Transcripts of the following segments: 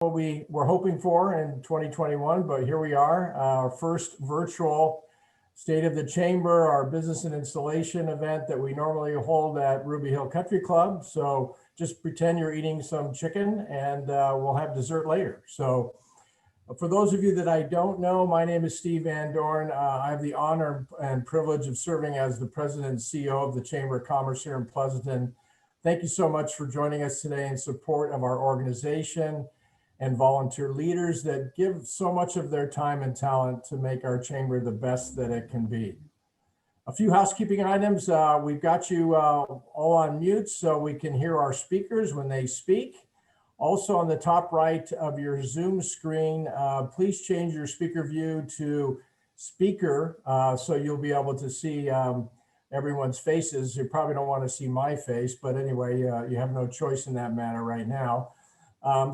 what we were hoping for in 2021, but here we are, our first virtual State of the Chamber, our business and installation event that we normally hold at Ruby Hill Country Club. So just pretend you're eating some chicken and we'll have dessert later. So for those of you that I don't know, my name is Steve Van Dorn. I have the honor and privilege of serving as the president and CEO of the Chamber of Commerce here in Pleasanton. Thank you so much for joining us today in support of our organization and volunteer leaders that give so much of their time and talent to make our chamber the best that it can be. A few housekeeping items. We've got you all on mute so we can hear our speakers when they speak. Also on the top right of your Zoom screen, please change your speaker view to speaker so you'll be able to see everyone's faces. You probably don't want to see my face, but anyway, you have no choice in that matter right now.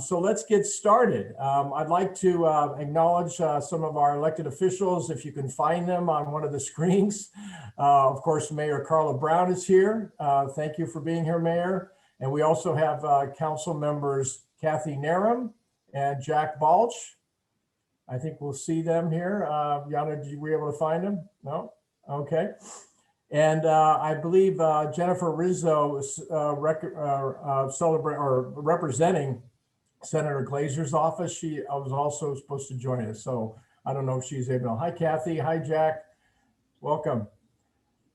So let's get started. I'd like to acknowledge some of our elected officials, if you can find them on one of the screens. Of course, Mayor Karla Brown is here. Thank you for being here, Mayor. And we also have council members Kathy Narum and Jack Balch. I think we'll see them here. Yana, were you able to find them? No? Okay. And I believe Jennifer Rizzo is representing Senator Glazer's office. She was also supposed to join us, so I don't know if she's able to. Hi, Kathy. Hi, Jack. Welcome.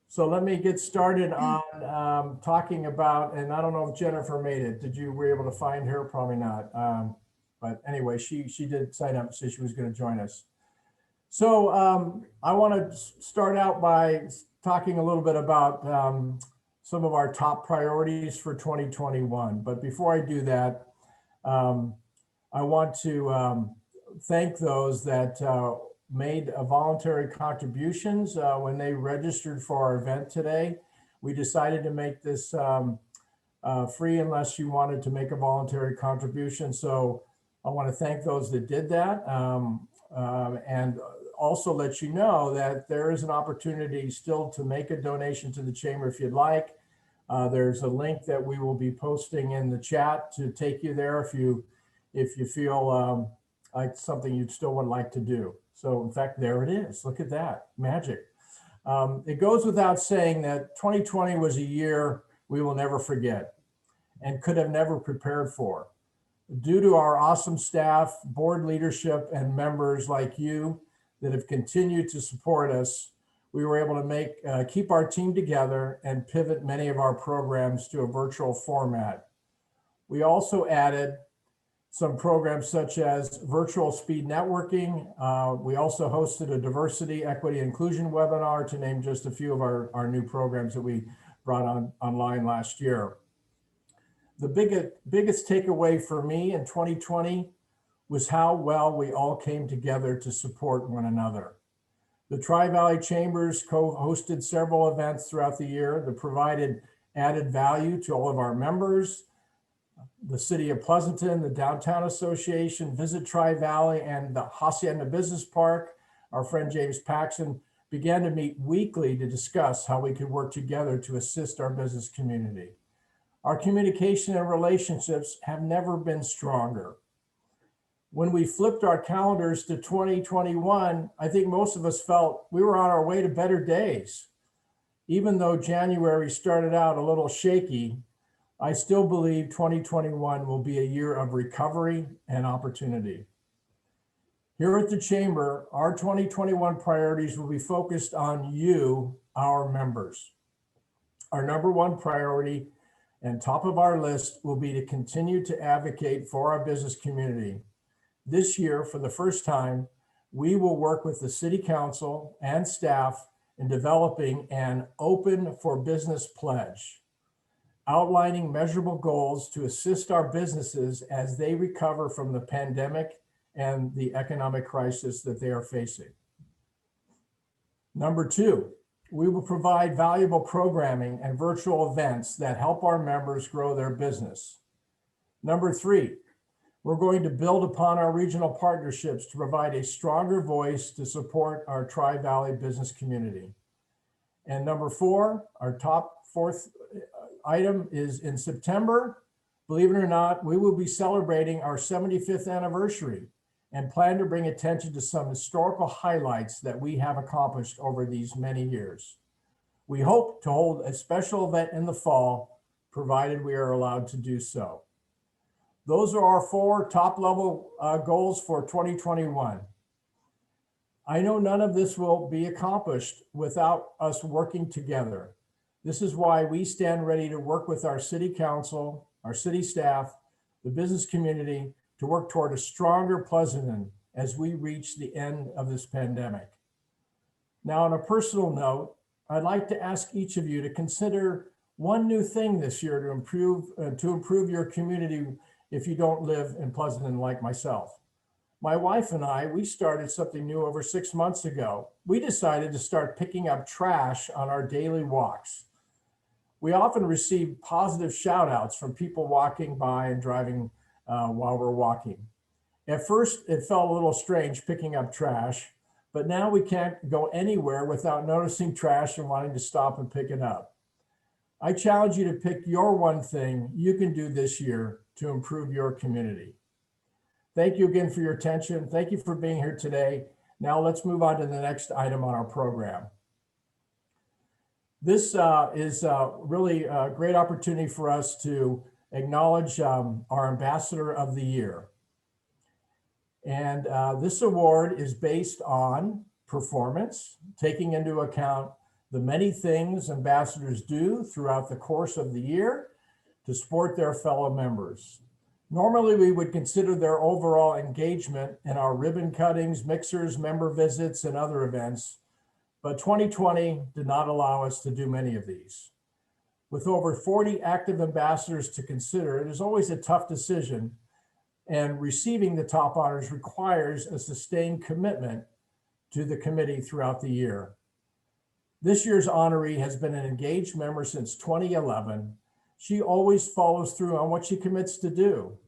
So let me get started on talking about, and I don't know if Jennifer made it. Were you able to find her? Probably not. But anyway, she did sign up and say she was going to join us. So I want to start out by talking a little bit about some of our top priorities for 2021. But before I do that, I want to thank those that made voluntary contributions when they registered for our event today. We decided to make this free unless you wanted to make a voluntary contribution. So I want to thank those that did that and also let you know that there is an opportunity still to make a donation to the chamber if you'd like. There's a link that we will be posting in the chat to take you there if you feel like something you'd still would like to do. So in fact, there it is. Look at that, magic. It goes without saying that 2020 was a year we will never forget and could have never prepared for. Due to our awesome staff, board leadership, and members like you that have continued to support us, we were able to keep our team together and pivot many of our programs to a virtual format. We also added some programs such as virtual speed networking. We also hosted a diversity, equity, inclusion webinar to name just a few of our new programs that we brought online last year. The biggest takeaway for me in 2020 was how well we all came together to support one another. The Tri-Valley Chambers co-hosted several events throughout the year that provided added value to all of our members. The City of Pleasanton, the Downtown Association, Visit Tri-Valley, and the Hacienda Business Park, our friend James Paxson, began to meet weekly to discuss how we could work together to assist our business community. Our communication and relationships have never been stronger. When we flipped our calendars to 2021, I think most of us felt we were on our way to better days. Even though January started out a little shaky, I still believe 2021 will be a year of recovery and opportunity. Here at the Chamber, our 2021 priorities will be focused on you, our members. Our number one priority and top of our list will be to continue to advocate for our business community. This year, for the first time, we will work with the City Council and staff in developing an Open for Business pledge, outlining measurable goals to assist our businesses as they recover from the pandemic and the economic crisis that they are facing. Number two, we will provide valuable programming and virtual events that help our members grow their business. Number three, we're going to build upon our regional partnerships to provide a stronger voice to support our Tri-Valley business community. And number four, our fourth item is in September, Believe it or not, we will be celebrating our 75th anniversary and plan to bring attention to some historical highlights that we have accomplished over these many years. We hope to hold a special event in the fall, provided we are allowed to do so. Those are our 4 top-level goals for 2021. I know none of this will be accomplished without us working together. This is why we stand ready to work with our city council, our city staff, the business community to work toward a stronger Pleasanton as we reach the end of this pandemic. Now, on a personal note, I'd like to ask each of you to consider one new thing this year to improve your community if you don't live in Pleasanton like myself. My wife and I, we started something new over 6 months ago. We decided to start picking up trash on our daily walks. We often receive positive shout outs from people walking by and driving while we're walking. At first, it felt a little strange picking up trash, but now we can't go anywhere without noticing trash and wanting to stop and pick it up. I challenge you to pick your one thing you can do this year to improve your community. Thank you again for your attention. Thank you for being here today. Now let's move on to the next item on our program. This is really a great opportunity for us to acknowledge our Ambassador of the Year. And this award is based on performance, taking into account the many things ambassadors do throughout the course of the year to support their fellow members. Normally, we would consider their overall engagement in our ribbon cuttings, mixers, member visits, and other events, but 2020 did not allow us to do many of these. With over 40 active ambassadors to consider, it is always a tough decision, and receiving the top honors requires a sustained commitment to the committee throughout the year. This year's honoree has been an engaged member since 2011. She always follows through on what she commits to do.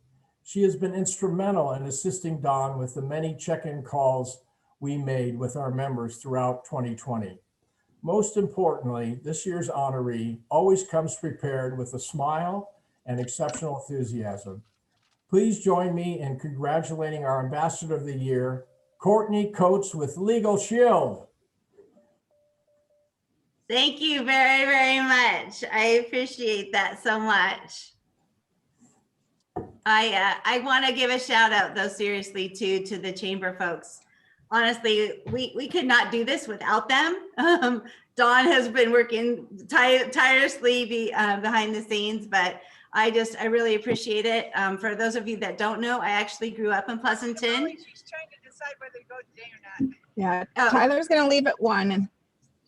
She has been instrumental in assisting Dawn with the many check-in calls we made with our members throughout 2020. Most importantly, this year's honoree always comes prepared with a smile and exceptional enthusiasm. Please join me in congratulating our Ambassador of the Year, Courtney Coates with Legal Shield. Thank you very, very much. I appreciate that so much. I want to give a shout out, though, seriously, too, to the chamber folks. Honestly, we could not do this without them. Dawn has been working tirelessly behind the scenes, but I really appreciate it. For those of you that don't know, I actually grew up in Pleasanton. She's trying to decide whether to go today or not. Yeah, Oh. Tyler's gonna leave at 1.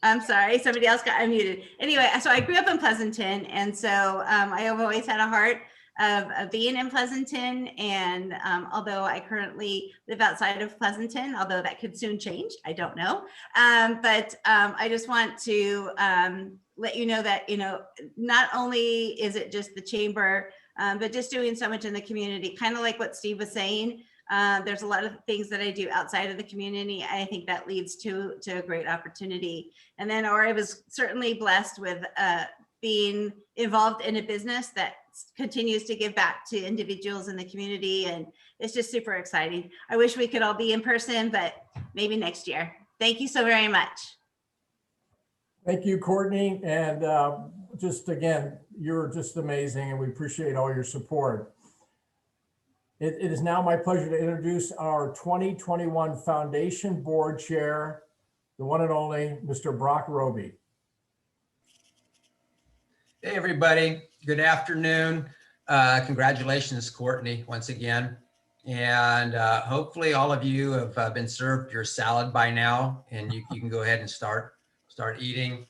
I'm sorry, somebody else got unmuted. Anyway, so I grew up in Pleasanton, and so I have always had a heart of being in Pleasanton. And although I currently live outside of Pleasanton, although that could soon change, I don't know. But I just want to let you know that, not only is it just the chamber, but just doing so much in the community, kind of like what Steve was saying. There's a lot of things that I do outside of the community. I think that leads to a great opportunity. And then, I was certainly blessed with being involved in a business that continues to give back to individuals in the community. And it's just super exciting. I wish we could all be in person, but maybe next year. Thank you so very much. Thank you, Courtney. And just again, you're just amazing, and we appreciate all your support. It is now my pleasure to introduce our 2021 Foundation Board Chair, the one and only Mr. Brock Roby. Hey, everybody. Good afternoon. Congratulations, Courtney, once again. And hopefully all of you have been served your salad by now, and you can go ahead and start eating.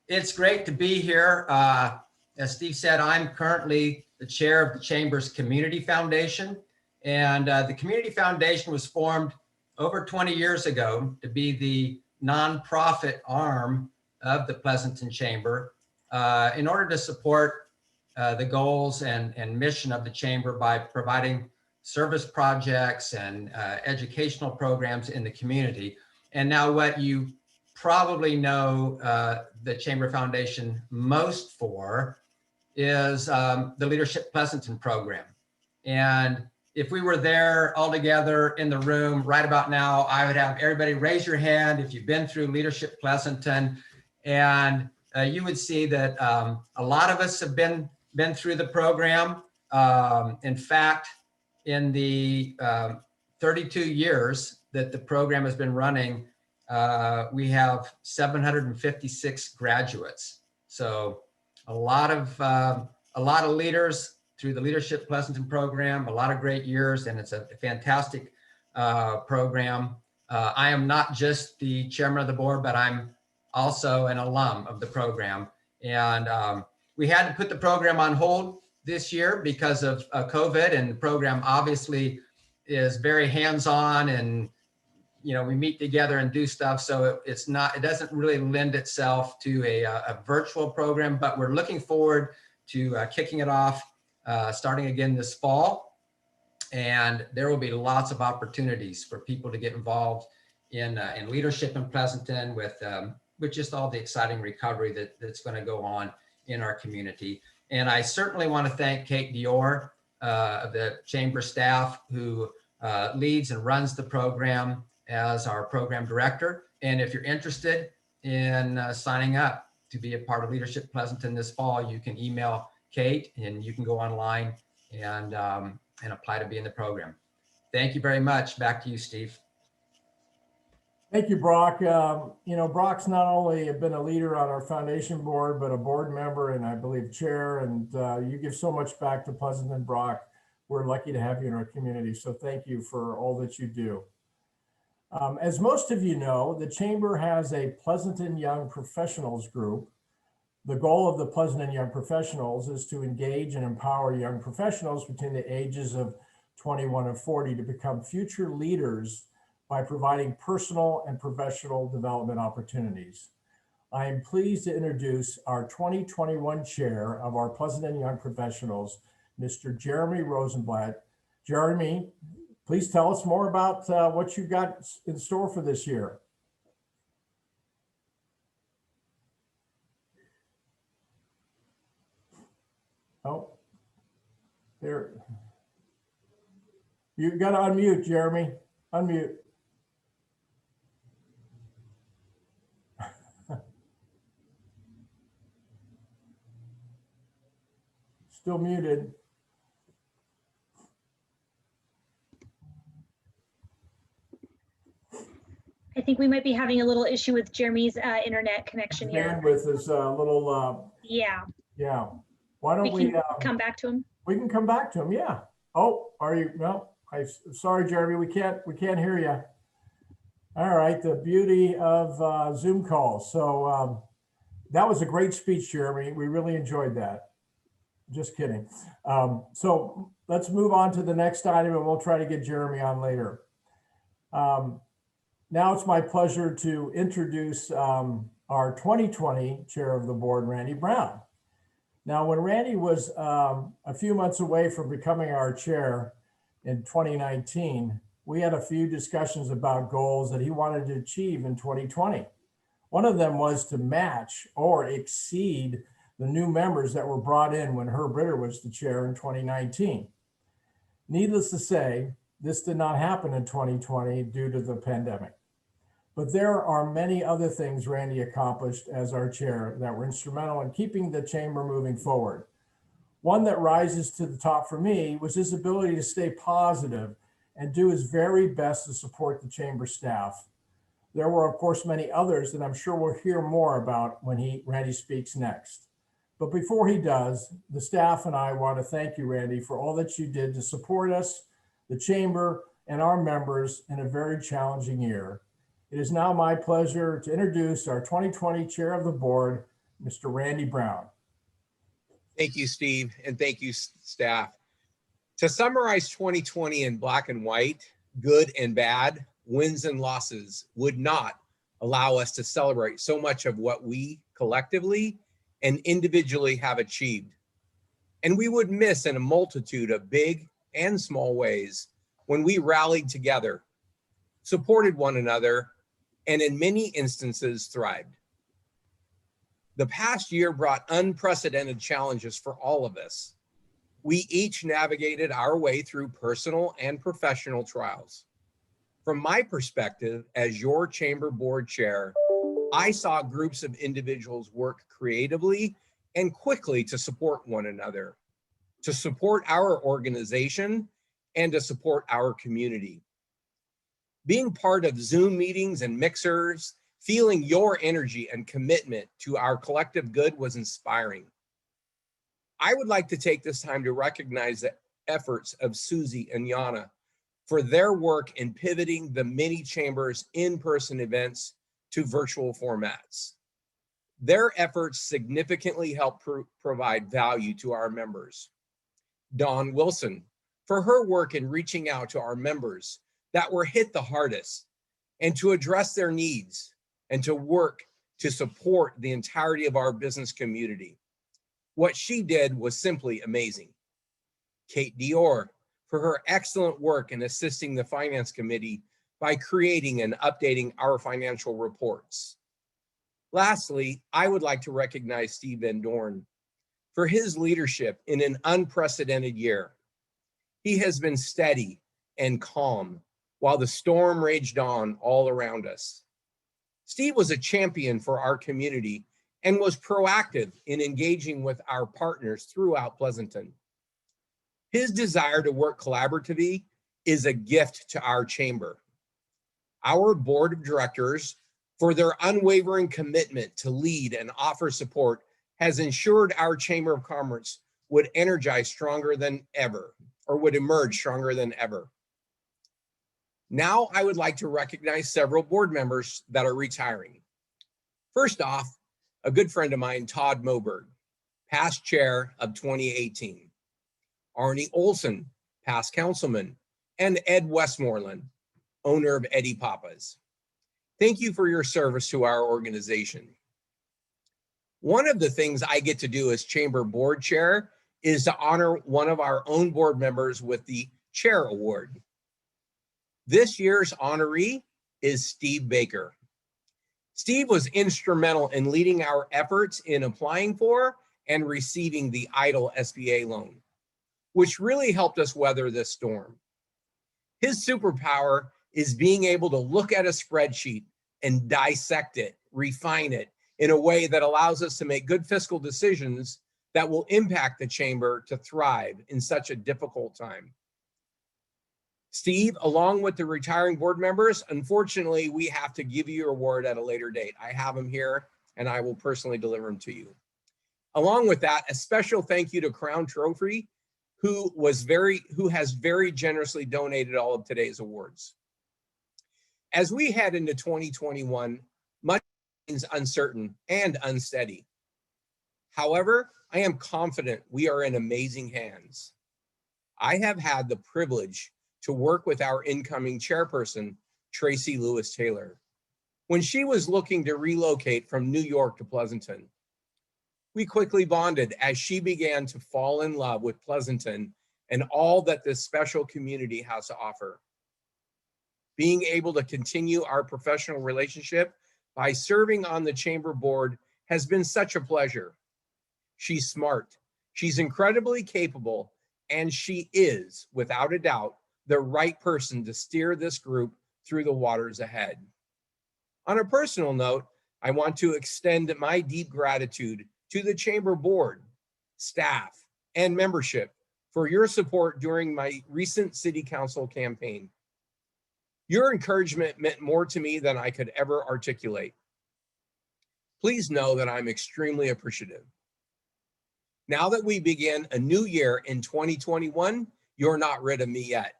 It's great to be here. As Steve said, I'm currently the chair of the Chamber's Community Foundation. And the Community Foundation was formed over 20 years ago to be the nonprofit arm of the Pleasanton Chamber in order to support the goals and mission of the Chamber by providing service projects and educational programs in the community. And now what you probably know the Chamber Foundation most for is the Leadership Pleasanton program. And if we were there all together in the room right about now, I would have everybody raise your hand if you've been through Leadership Pleasanton. And you would see that a lot of us have been through the program. In fact, in the 32 years that the program has been running, we have 756 graduates. So a lot of leaders through the Leadership Pleasanton program, a lot of great years, and it's a fantastic program. I am not just the chairman of the board, but I'm also an alum of the program. And we had to put the program on hold this year because of COVID, and the program obviously is very hands-on, and we meet together and do stuff. So it doesn't really lend itself to a virtual program, but we're looking forward to kicking it off, starting again this fall. And there will be lots of opportunities for people to get involved in leadership in Pleasanton with just all the exciting recovery that's going to go on in our community. And I certainly want to thank Kate Dior of the Chamber staff, who leads and runs the program as our program director. And if you're interested in signing up to be a part of Leadership Pleasanton this fall, you can email Kate, and you can go online and apply to be in the program. Thank you very much. Back to you, Steve. Thank you, Brock. Brock's not only been a leader on our foundation board, but a board member and I believe chair, and you give so much back to Pleasanton, Brock. We're lucky to have you in our community. So thank you for all that you do. As most of you know, the Chamber has a Pleasanton Young Professionals group. The goal of the Pleasanton Young Professionals is to engage and empower young professionals between the ages of 21 and 40 to become future leaders by providing personal and professional development opportunities. I am pleased to introduce our 2021 chair of our Pleasanton Young Professionals, Mr. Jeremy Rosenblatt. Jeremy, please tell us more about what you've got in store for this year. Oh, there. You've got to unmute, Jeremy. Unmute. Still muted. I think we might be having a little issue with Jeremy's internet connection here. Bandwidth is a little. Yeah. Yeah. Why don't we come back to him? We can come back to him. Yeah. Oh, are you? No. Sorry, Jeremy. We can't hear you. All right. The beauty of Zoom calls. So that was a great speech, Jeremy. We really enjoyed that. Just kidding. So let's move on to the next item, and we'll try to get Jeremy on later. Now it's my pleasure to introduce our 2020 chair of the board, Randy Brown. Now, when Randy was a few months away from becoming our chair in 2019, we had a few discussions about goals that he wanted to achieve in 2020. One of them was to match or exceed the new members that were brought in when Herb Ritter was the chair in 2019. Needless to say, this did not happen in 2020 due to the pandemic. But there are many other things Randy accomplished as our chair that were instrumental in keeping the chamber moving forward. One that rises to the top for me was his ability to stay positive and do his very best to support the chamber staff. There were, of course, many others that I'm sure we'll hear more about when Randy speaks next. But before he does, the staff and I want to thank you, Randy, for all that you did to support us, the chamber, and our members in a very challenging year. It is now my pleasure to introduce our 2020 chair of the board, Mr. Randy Brown. Thank you, Steve, and thank you, staff. To summarize 2020 in black and white, good and bad, wins and losses would not allow us to celebrate so much of what we collectively and individually have achieved. And we would miss in a multitude of big and small ways when we rallied together, supported one another, and in many instances thrived. The past year brought unprecedented challenges for all of us. We each navigated our way through personal and professional trials. From my perspective as your chamber board chair, I saw groups of individuals work creatively and quickly to support one another, to support our organization, and to support our community. Being part of Zoom meetings and mixers, feeling your energy and commitment to our collective good was inspiring. I would like to take this time to recognize the efforts of Susie and Yana for their work in pivoting the mini chambers in-person events to virtual formats. Their efforts significantly help provide value to our members. Dawn Wilson for her work in reaching out to our members that were hit the hardest and to address their needs and to work to support the entirety of our business community. What she did was simply amazing. Kate Dior for her excellent work in assisting the Finance Committee by creating and updating our financial reports. Lastly, I would like to recognize Steve Van Dorn for his leadership in an unprecedented year. He has been steady and calm while the storm raged on all around us. Steve was a champion for our community and was proactive in engaging with our partners throughout Pleasanton. His desire to work collaboratively is a gift to our chamber. Our board of directors, for their unwavering commitment to lead and offer support, has ensured our Chamber of Commerce would energize stronger than ever, or would emerge stronger than ever. Now, I would like to recognize several board members that are retiring. First off, a good friend of mine, Todd Moberg, past chair of 2018. Arnie Olson, past councilman, and Ed Westmoreland, owner of Eddie Papa's. Thank you for your service to our organization. One of the things I get to do as chamber board chair is to honor one of our own board members with the Chair Award. This year's honoree is Steve Baker. Steve was instrumental in leading our efforts in applying for and receiving the EIDL SBA loan, which really helped us weather this storm. His superpower is being able to look at a spreadsheet and dissect it, refine it in a way that allows us to make good fiscal decisions that will impact the chamber to thrive in such a difficult time. Steve, along with the retiring board members, unfortunately, we have to give you your award at a later date. I have them here and I will personally deliver them to you. Along with that, a special thank you to Crown Trophy, who has very generously donated all of today's awards. As we head into 2021, much is uncertain and unsteady. However, I am confident we are in amazing hands. I have had the privilege to work with our incoming chairperson, Tracey Lewis Taylor, when she was looking to relocate from New York to Pleasanton. We quickly bonded as she began to fall in love with Pleasanton and all that this special community has to offer. Being able to continue our professional relationship by serving on the chamber board has been such a pleasure. She's smart, she's incredibly capable, and she is, without a doubt, the right person to steer this group through the waters ahead. On a personal note, I want to extend my deep gratitude to the chamber board, staff, and membership for your support during my recent city council campaign. Your encouragement meant more to me than I could ever articulate. Please know that I'm extremely appreciative. Now that we begin a new year in 2021, you're not rid of me yet.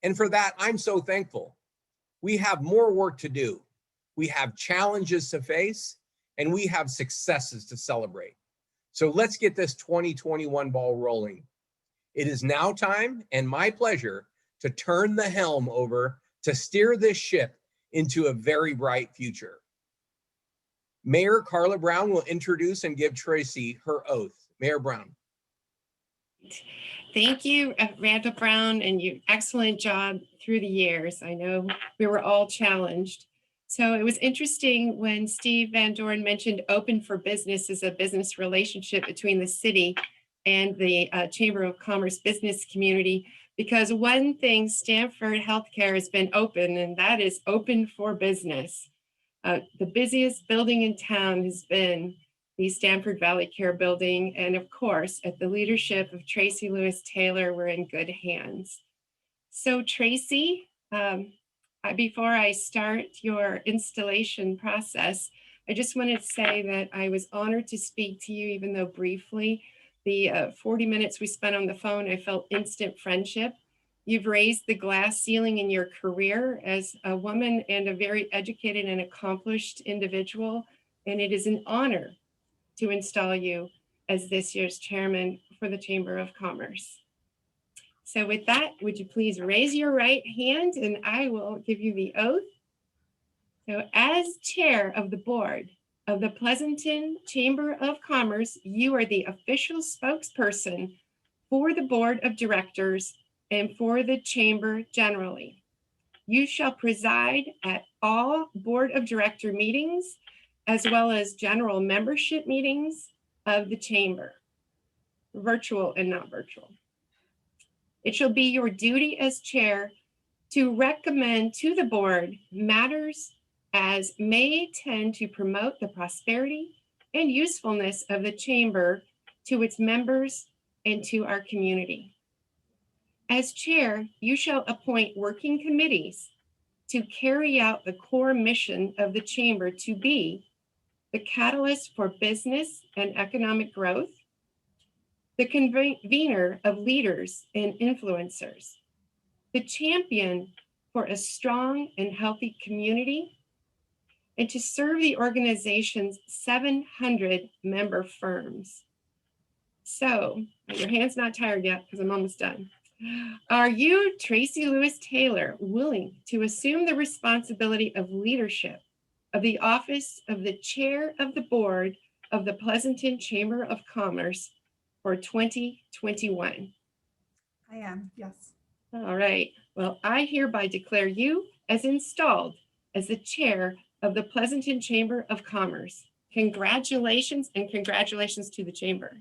And for that, I'm so thankful. We have more work to do. We have challenges to face, and we have successes to celebrate. So let's get this 2021 ball rolling. It is now time and my pleasure to turn the helm over to steer this ship into a very bright future. Mayor Karla Brown will introduce and give Tracey her oath. Mayor Brown. Thank you, Randall Brown, and you excellent job through the years. I know we were all challenged. So it was interesting when Steve Van Dorn mentioned open for business as a business relationship between the city and the Chamber of Commerce business community, because one thing Stanford Healthcare has been open, and that is open for business. The busiest building in town has been the Stanford ValleyCare building. And of course, at the leadership of Tracey Lewis Taylor, we're in good hands. So Tracey, before I start your installation process, I just wanted to say that I was honored to speak to you, even though briefly. The 40 minutes we spent on the phone, I felt instant friendship. You've raised the glass ceiling in your career as a woman and a very educated and accomplished individual, and it is an honor to install you as this year's chairman for the Chamber of Commerce. So with that, would you please raise your right hand and I will give you the oath. So as chair of the board of the Pleasanton Chamber of Commerce, you are the official spokesperson for the board of directors and for the chamber generally. You shall preside at all board of director meetings, as well as general membership meetings of the chamber, virtual and not virtual. It shall be your duty as chair to recommend to the board matters as may tend to promote the prosperity and usefulness of the chamber to its members and to our community. As chair, you shall appoint working committees to carry out the core mission of the chamber to be the catalyst for business and economic growth, the convener of leaders and influencers, the champion for a strong and healthy community, and to serve the organization's 700 member firms. So, your hand's not tired yet because I'm almost done. Are you, Tracey Lewis Taylor, willing to assume the responsibility of leadership of the office of the chair of the board of the Pleasanton Chamber of Commerce for 2021? I am, yes. All right. Well, I hereby declare you as installed as the chair of the Pleasanton Chamber of Commerce. Congratulations, and congratulations to the chamber.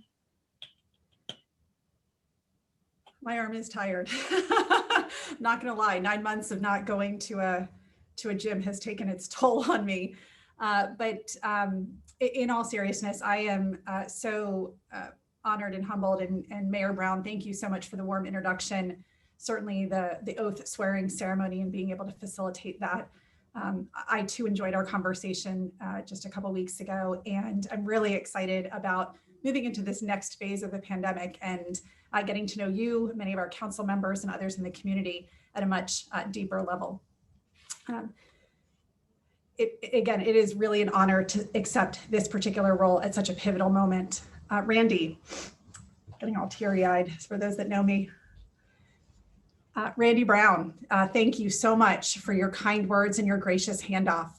My arm is tired. Not gonna lie, 9 months of not going to a gym has taken its toll on me. But in all seriousness, I am so honored and humbled. And Mayor Brown, thank you so much for the warm introduction. Certainly the oath swearing ceremony and being able to facilitate that. I too enjoyed our conversation just a couple weeks ago, and I'm really excited about moving into this next phase of the pandemic and getting to know you, many of our council members and others in the community at a much deeper level. Again, it is really an honor to accept this particular role at such a pivotal moment. Randy, getting all teary-eyed for those that know me. Randy Brown, thank you so much for your kind words and your gracious handoff.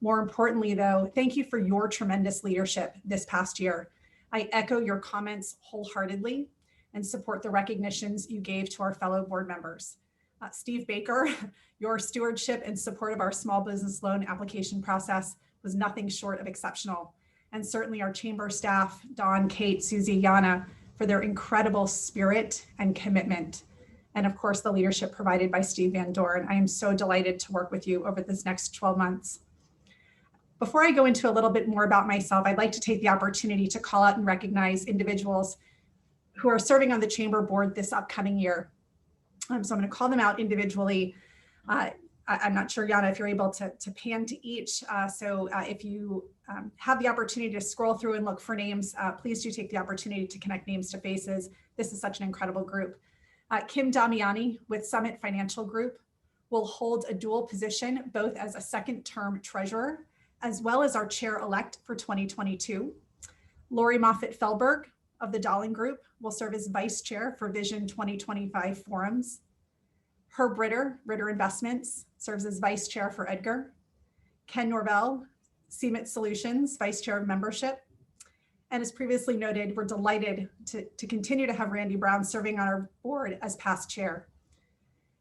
More importantly, though, thank you for your tremendous leadership this past year. I echo your comments wholeheartedly and support the recognitions you gave to our fellow board members. Steve Baker, your stewardship and support of our small business loan application process was nothing short of exceptional. And certainly our chamber staff, Dawn, Kate, Susie, Yana, for their incredible spirit and commitment. And of course, the leadership provided by Steve Van Dorn. I am so delighted to work with you over this next 12 months. Before I go into a little bit more about myself, I'd like to take the opportunity to call out and recognize individuals who are serving on the chamber board this upcoming year. So I'm going to call them out individually. I'm not sure, Yana, if you're able to pan to each. If you have the opportunity to scroll through and look for names, please do take the opportunity to connect names to faces. This is such an incredible group. Kim Damiani with Summit Financial Group will hold a dual position, both as a second-term treasurer, as well as our chair-elect for 2022. Lori Moffitt-Felberg of the Dahling Group will serve as vice chair for Vision 2025 forums. Herb Ritter Investments, serves as vice chair for Edgar. Ken Norvell, CMIT Solutions, vice chair of membership. And as previously noted, we're delighted to continue to have Randy Brown serving on our board as past chair.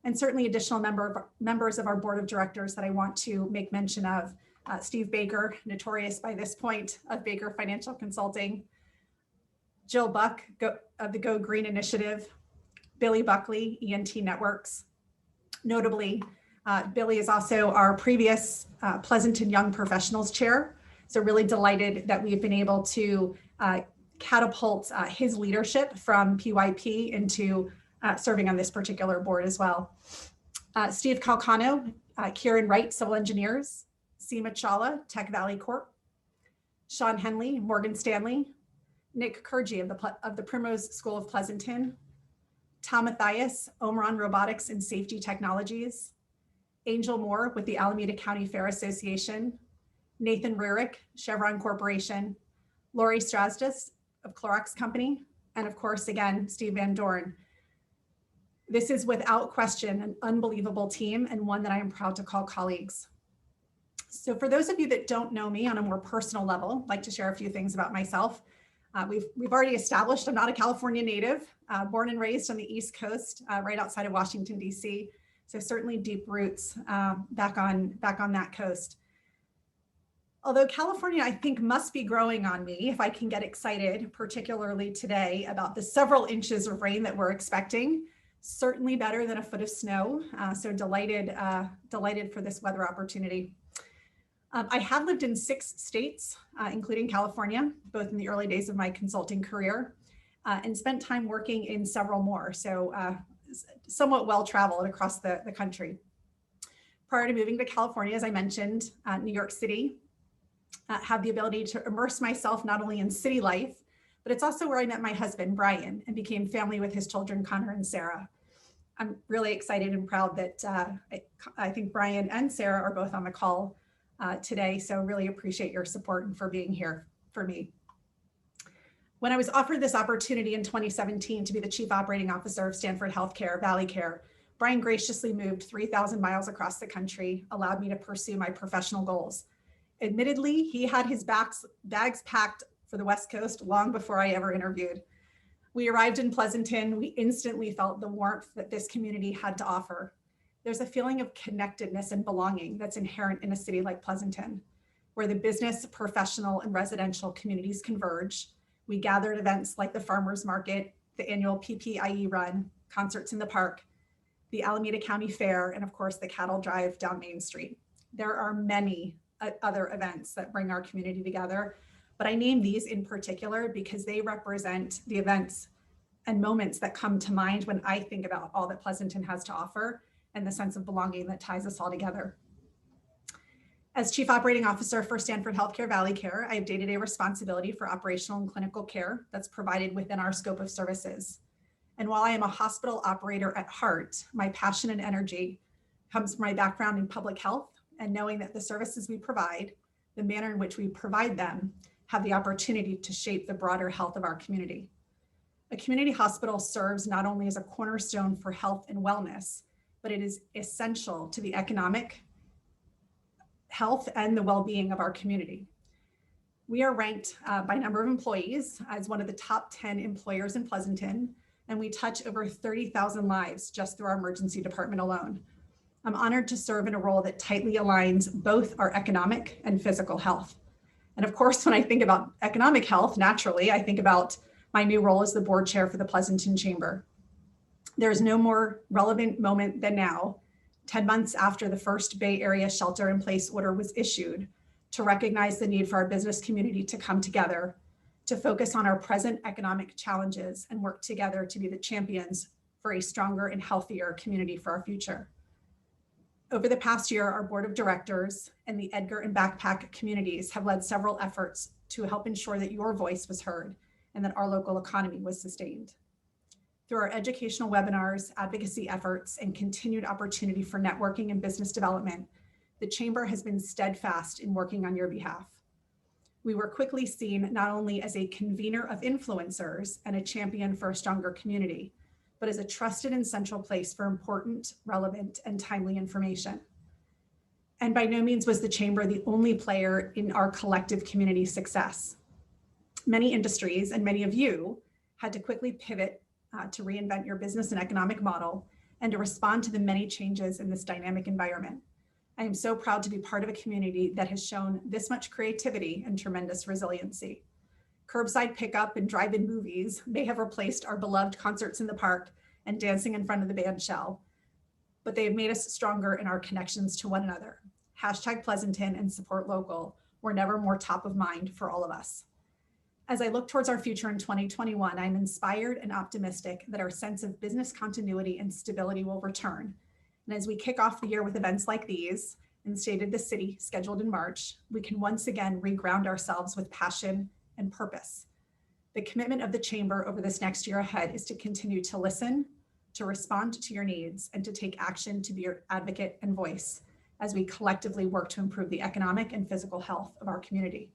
and certainly additional members of our board of directors that I want to make mention of. Steve Baker, notorious by this point, of Baker Financial Consulting. Jill Buck of the Go Green Initiative. Billy Buckley, ENT Networks. Notably, Billy is also our previous Pleasanton Young Professionals Chair. So really delighted that we've been able to catapult his leadership from PYP into serving on this particular board as well. Steve Calcano, Kieran Wright, Civil Engineers. Seema Chawla, Tech Valley Corp. Sean Henley, Morgan Stanley. Nick Kurji of the Primrose School of Pleasanton. Tom Mathias, Omron Robotics and Safety Technologies. Angel Moore with the Alameda County Fair Association. Nathan Rurick, Chevron Corporation. Lori Strasdis of Clorox Company. And of course, again, Steve Van Dorn. This is without question an unbelievable team and one that I am proud to call colleagues. So for those of you that don't know me on a more personal level, I'd like to share a few things about myself. We've already established I'm not a California native, born and raised on the East Coast, right outside of Washington, D.C. So certainly deep roots back on that coast. Although California, I think, must be growing on me if I can get excited, particularly today, about the several inches of rain that we're expecting. Certainly better than a foot of snow. So delighted for this weather opportunity. I have lived in 6 states, including California, both in the early days of my consulting career, and spent time working in several more. So somewhat well-traveled across the country. Prior to moving to California, as I mentioned, New York City, had the ability to immerse myself not only in city life, but it's also where I met my husband, Brian, and became family with his children, Connor and Sarah. I'm really excited and proud that I think Brian and Sarah are both on the call today. So really appreciate your support and for being here for me. When I was offered this opportunity in 2017 to be the Chief Operating Officer of Stanford Care-ValleyCare, Brian graciously moved 3,000 miles across the country, allowed me to pursue my professional goals. Admittedly, he had his bags packed for the West Coast long before I ever interviewed. We arrived in Pleasanton. We instantly felt the warmth that this community had to offer. There's a feeling of connectedness and belonging that's inherent in a city like Pleasanton, where the business, professional, and residential communities converge. We gather at events like the Farmers Market, the annual PPIE Run, concerts in the park, the Alameda County Fair, and of course, the Cattle Drive down Main Street. There are many other events that bring our community together, but I name these in particular because they represent the events and moments that come to mind when I think about all that Pleasanton has to offer and the sense of belonging that ties us all together. As Chief Operating Officer for Stanford Care-ValleyCare, I have day-to-day responsibility for operational and clinical care that's provided within our scope of services. And while I am a hospital operator at heart, my passion and energy comes from my background in public health and knowing that the services we provide, the manner in which we provide them, have the opportunity to shape the broader health of our community. A community hospital serves not only as a cornerstone for health and wellness, but it is essential to the economic health and the well-being of our community. We are ranked by number of employees as one of the top 10 employers in Pleasanton, and we touch over 30,000 lives just through our emergency department alone. I'm honored to serve in a role that tightly aligns both our economic and physical health. And of course, when I think about economic health, naturally, I think about my new role as the board chair for the Pleasanton Chamber. There's no more relevant moment than now, 10 months after the first Bay Area shelter-in-place order was issued, to recognize the need for our business community to come together, to focus on our present economic challenges and work together to be the champions for a stronger and healthier community for our future. Over the past year, our board of directors and the Edgar and Backpack communities have led several efforts to help ensure that your voice was heard and that our local economy was sustained. Through our educational webinars, advocacy efforts, and continued opportunity for networking and business development, the Chamber has been steadfast in working on your behalf. We were quickly seen not only as a convener of influencers and a champion for a stronger community, but as a trusted and central place for important, relevant, and timely information. And by no means was the Chamber the only player in our collective community success. Many industries and many of you had to quickly pivot to reinvent your business and economic model and to respond to the many changes in this dynamic environment. I am so proud to be part of a community that has shown this much creativity and tremendous resiliency. Curbside pickup and drive-in movies may have replaced our beloved concerts in the park and dancing in front of the band shell, but they have made us stronger in our connections to one another. Hashtag Pleasanton and support local were never more top of mind for all of us. As I look towards our future in 2021, I'm inspired and optimistic that our sense of business continuity and stability will return. And as we kick off the year with events like these in the State of the City scheduled in March, we can once again reground ourselves with passion and purpose. The commitment of the Chamber over this next year ahead is to continue to listen, to respond to your needs, and to take action to be your advocate and voice as we collectively work to improve the economic and physical health of our community.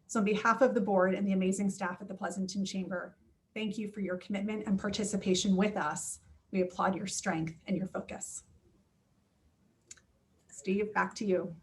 So on behalf of the board and the amazing staff at the Pleasanton Chamber, thank you for your commitment and participation with us. We applaud your strength and your focus. Steve, back to you.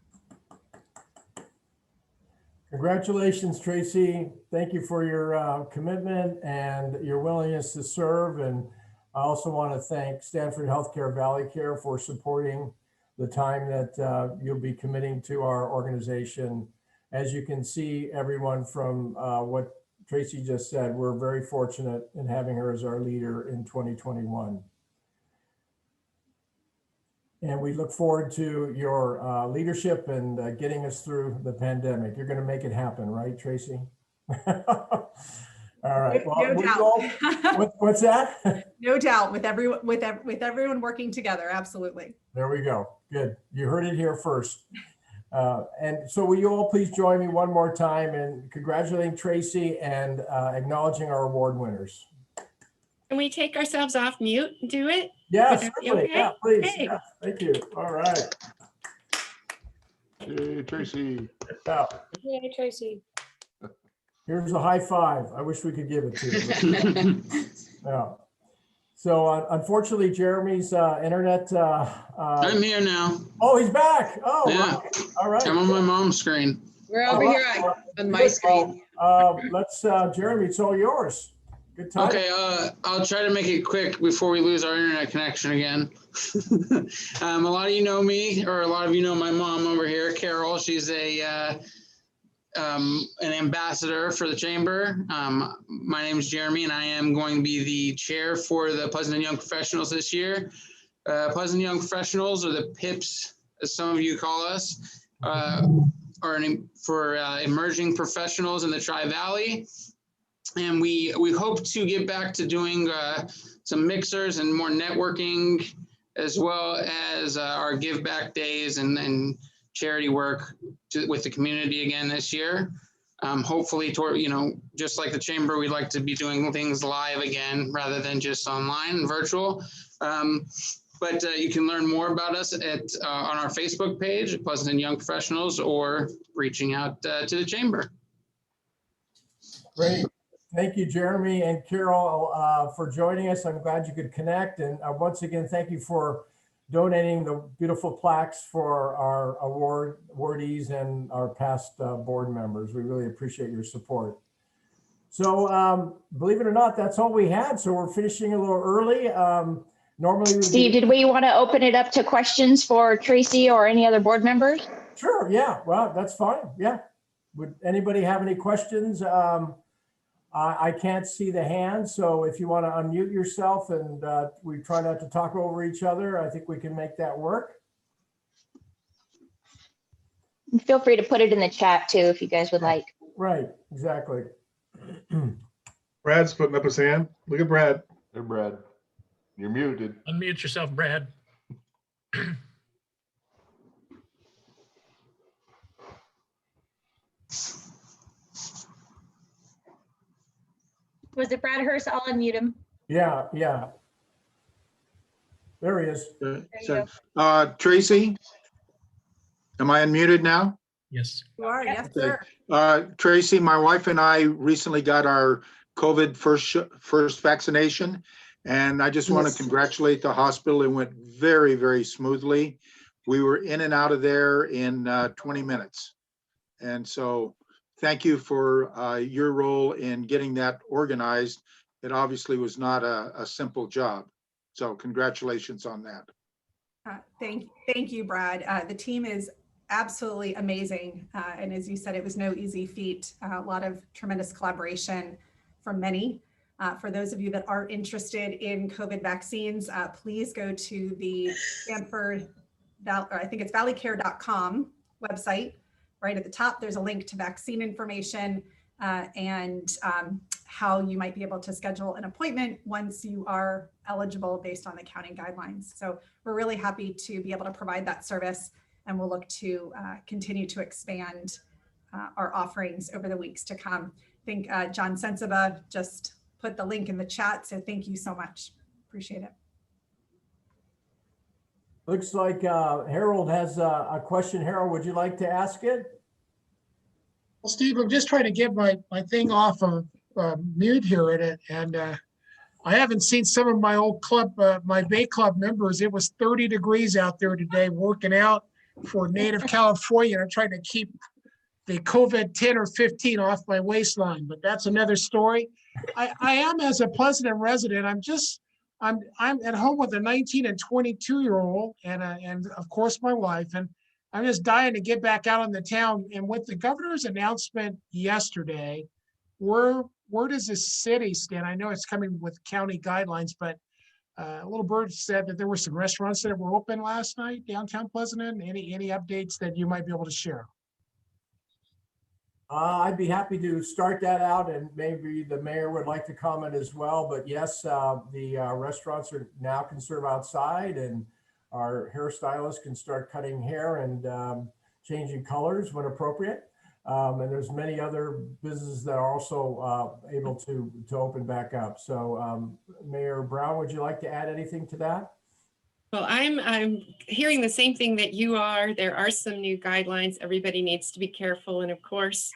Congratulations, Tracy. Thank you for your commitment and your willingness to serve. And I also want to thank Stanford Care-ValleyCare for supporting the time that you'll be committing to our organization. As you can see, everyone, from what Tracy just said, we're very fortunate in having her as our leader in 2021. And we look forward to your leadership and getting us through the pandemic. You're going to make it happen, right, Tracy? All right. Well, No doubt. what's that? No doubt, with everyone working together, absolutely. There we go. Good. You heard it here first. And so will you all please join me one more time in congratulating Tracy and acknowledging our award winners. Can we take ourselves off mute and do it? Yeah, Would that be certainly. okay? Yeah, please. Okay. Yeah, thank you. All right. Hey, Tracy. Now, Yay, Tracy. here's a high five. I wish we could give it to you. Yeah. So unfortunately, Jeremy's internet. I'm here now. Oh, he's back. Oh, Yeah. right. All right. I'm on my mom's screen. We're All over right. here on my screen. Let's, Jeremy, it's all yours. Good time. Okay, I'll try to make it quick before we lose our internet connection again. A lot of you know me, or a lot of you know my mom over here, Carol. She's an ambassador for the chamber. My name is Jeremy, and I am going to be the chair for the Pleasanton Young Professionals this year. Pleasanton Young Professionals, or the PIPs, as some of you call us, are for emerging professionals in the Tri-Valley. And we hope to get back to doing some mixers and more networking, as well as our give back days and charity work with the community again this year. Hopefully, just like the chamber, we'd like to be doing things live again rather than just online and virtual. But you can learn more about us on our Facebook page, Pleasanton Young Professionals, or reaching out to the chamber. Great. Thank you, Jeremy and Carol, for joining us. I'm glad you could connect. And once again, thank you for donating the beautiful plaques for our awardees and our past board members. We really appreciate your support. So believe it or not, that's all we had. So we're finishing a little early. Normally, Steve, did we want to open it up to questions for Tracy or any other board members? Sure. Yeah. Well, that's fine. Yeah. Would anybody have any questions? I can't see the hands, so if you want to unmute yourself and we try not to talk over each other, I think we can make that work. Feel free to put it in the chat too, if you guys would like. Right, exactly. Brad's putting up his hand. Look at Brad. There, Brad. You're muted. Unmute yourself, Brad. Was it Brad Hurst? I'll unmute him. Yeah, yeah. There he is. There you go. Tracy, am I unmuted now? Yes. You are, yes, Okay. sir. Tracy, my wife and I recently got our COVID first vaccination, and I just want to congratulate the hospital. It went very, very smoothly. We were in and out of there in 20 minutes. And so thank you for your role in getting that organized. It obviously was not a simple job. So congratulations on that. Thank you, Brad. The team is absolutely amazing. And as you said, it was no easy feat. A lot of tremendous collaboration from many. For those of you that are interested in COVID vaccines, please go to the Stanford, or I think it's valleycare.com website. Right at the top, there's a link to vaccine information and how you might be able to schedule an appointment once you are eligible based on the county guidelines. So we're really happy to be able to provide that service, and we'll look to continue to expand our offerings over the weeks to come. I think John Sensiba just put the link in the chat, so thank you so much. Appreciate it. Looks like Harold has a question. Harold, would you like to ask it? Well, Steve, I'm just trying to get my thing off of mute here in it, and I haven't seen some of my old club, my Bay Club members. It was 30 degrees out there today working out for native California. I'm trying to keep the COVID 10 or 15 off my waistline, but that's another story. I am, as a Pleasanton resident, I'm at home with a 19 and 22-year-old and of course my wife, and I'm just dying to get back out on the town. And with the governor's announcement yesterday, where does this city stand? I know it's coming with county guidelines, but a little bird said that there were some restaurants that were open last night downtown Pleasanton. Any updates that you might be able to share? I'd be happy to start that out, and maybe the mayor would like to comment as well. But yes, the restaurants now can serve outside, and our hairstylists can start cutting hair and changing colors when appropriate. And there's many other businesses that are also able to open back up. So Mayor Brown, would you like to add anything to that? Well, I'm hearing the same thing that you are. There are some new guidelines. Everybody needs to be careful. And of course,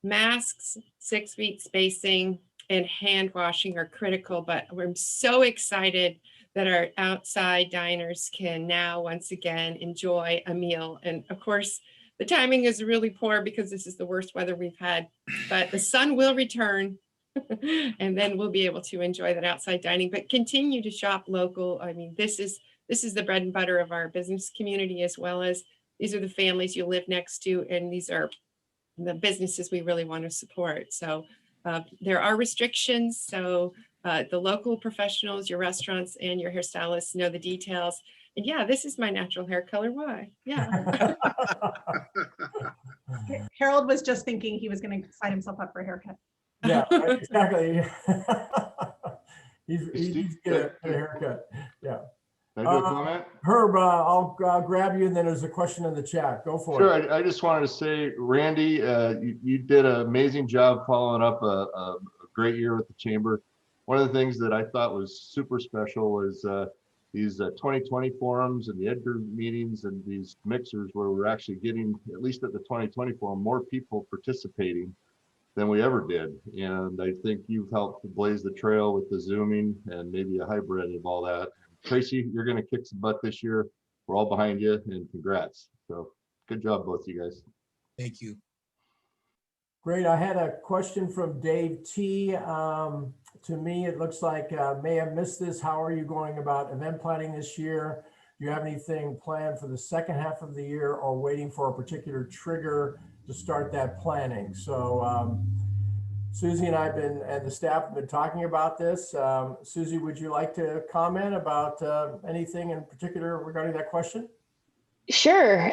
masks, 6 feet spacing, and hand washing are critical. But I'm so excited that our outside diners can now once again enjoy a meal. And of course, the timing is really poor because this is the worst weather we've had, but the sun will return and then we'll be able to enjoy that outside dining, but continue to shop local. I mean, this is the bread and butter of our business community, as well as these are the families you live next to, and these are the businesses we really want to support. So there are restrictions. So the local professionals, your restaurants and your hairstylists know the details. And yeah, this is my natural hair color. Why? Yeah. Harold was just thinking he was going to sign himself up for a haircut. Yeah, exactly. he's get a haircut. Yeah. Can I do a comment? Herb, I'll grab you, and then there's a question in the chat. Go for it. Sure. I just wanted to say, Randy, you did an amazing job following up a great year with the chamber. One of the things that I thought was super special was these 2020 forums and the Edgar meetings and these mixers where we're actually getting, at least at the 2020 forum, more people participating than we ever did. And I think you've helped blaze the trail with the Zooming and maybe a hybrid of all that. Tracey, you're going to kick some butt this year. We're all behind you, and congrats. So good job, both you guys. Thank you. Great. I had a question from Dave T. To me, it looks like may have missed this. How are you going about event planning this year? Do you have anything planned for the second half of the year, or waiting for a particular trigger to start that planning? So Susie and and the staff have been talking about this. Susie, would you like to comment about anything in particular regarding that question? Sure.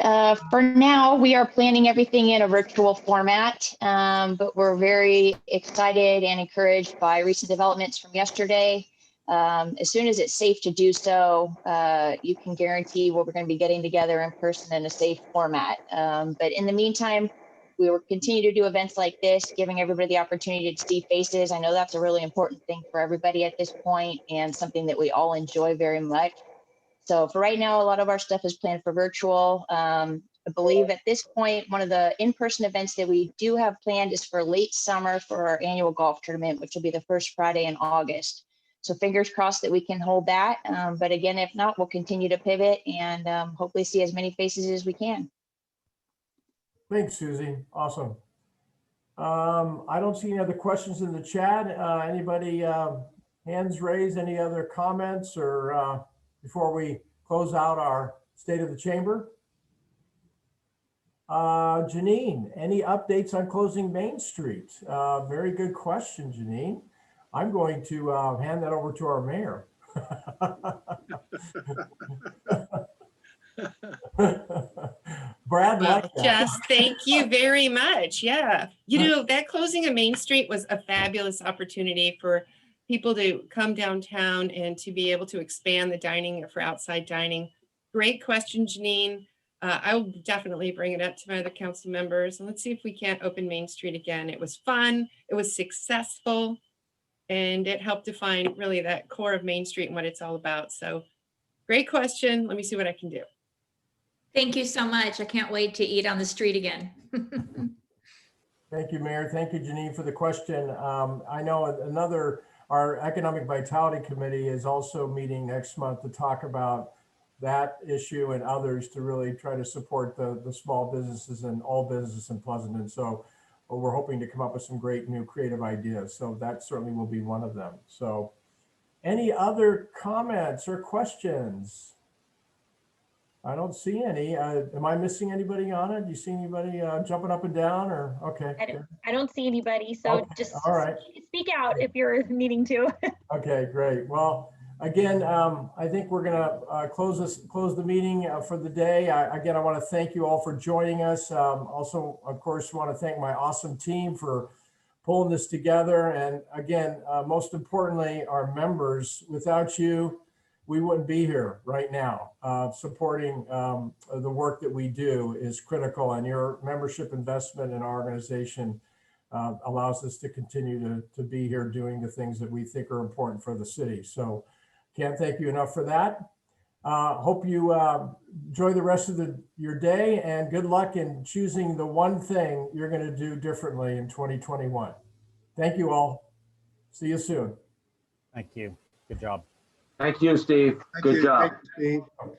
For now, we are planning everything in a virtual format, but we're very excited and encouraged by recent developments from yesterday. As soon as it's safe to do so, you can guarantee we're going to be getting together in person in a safe format. But in the meantime, we will continue to do events like this, giving everybody the opportunity to see faces. I know that's a really important thing for everybody at this point, and something that we all enjoy very much. So for right now, a lot of our stuff is planned for virtual. I believe at this point, one of the in-person events that we do have planned is for late summer for our annual golf tournament, which will be the first Friday in August. So fingers crossed that we can hold that. But again, if not, we'll continue to pivot and hopefully see as many faces as we can. Thanks, Susie. Awesome. I don't see any other questions in the chat. Anybody hands raised. Any other comments or before we close out our State of the Chamber? Janine, any updates on closing Main Street? Very good question, Janine. I'm going to hand that over to our mayor. Brad, Well, like that. just thank you very much. Yeah. You know, that closing of Main Street was a fabulous opportunity for people to come downtown and to be able to expand the dining for outside dining. Great question, Janine. I will definitely bring it up to my other council members and let's see if we can't open Main Street again. It was fun. It was successful. And it helped define really that core of Main Street and what it's all about. So great question. Let me see what I can do. Thank you so much. I can't wait to eat on the street again. Thank you, Mayor. Thank you, Janine, for the question. I know our Economic Vitality Committee is also meeting next month to talk about that issue and others to really try to support the small businesses and all business in Pleasanton. So we're hoping to come up with some great new creative ideas. So that certainly will be one of them. So any other comments or questions? I don't see any. Am I missing anybody on it? Do you see anybody jumping up and down or, okay. I don't see anybody, so Okay, just all right. speak out if you're needing to. Okay, great. Well, again, I think we're gonna close the meeting for the day. Again, I want to thank you all for joining us. Also, of course, want to thank my awesome team for pulling this together. And again, most importantly, our members. Without you, we wouldn't be here right now. Supporting the work that we do is critical, and your membership investment in our organization allows us to continue to be here doing the things that we think are important for the city. So can't thank you enough for that. Hope you enjoy the rest of your day, and good luck in choosing the one thing you're going to do differently in 2021. Thank you all. See you soon. Thank you. Good job. Thank you, Steve. Good job. Thank you, Steve.